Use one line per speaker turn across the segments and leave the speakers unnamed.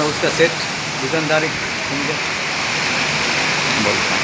और उसका सेट दुकानदारी
बोलता हूँ।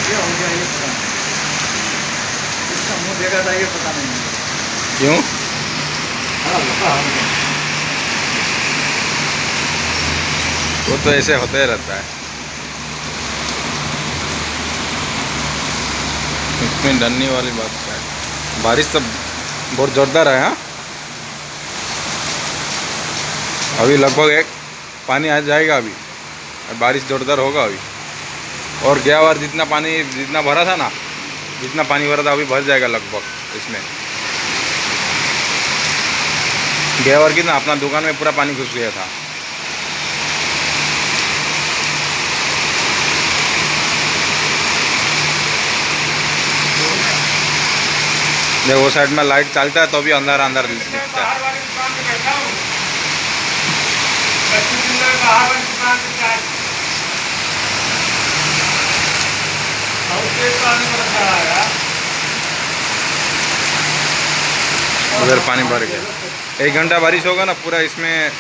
क्या हो गया ये पता नहीं, इसका मुंह देखा था ये पता नहीं
क्यों? वो तो ऐसे होते ही रहता है, इसमें डरने वाली बात क्या है। बारिश तो बहुत जोरदार है। हाँ, अभी लगभग एक पानी आ जाएगा अभी, बारिश जोरदार होगा अभी। और गया बार जितना पानी जितना भरा था ना, जितना पानी भरा था अभी भर जाएगा लगभग इसमें। गया बार कितना अपना दुकान में पूरा पानी घुस गया था। जब वो साइड में लाइट चलता है तो भी अंदर अंदर दिखता है। उधर पानी भर गया, 1 घंटा बारिश होगा ना पूरा इसमें।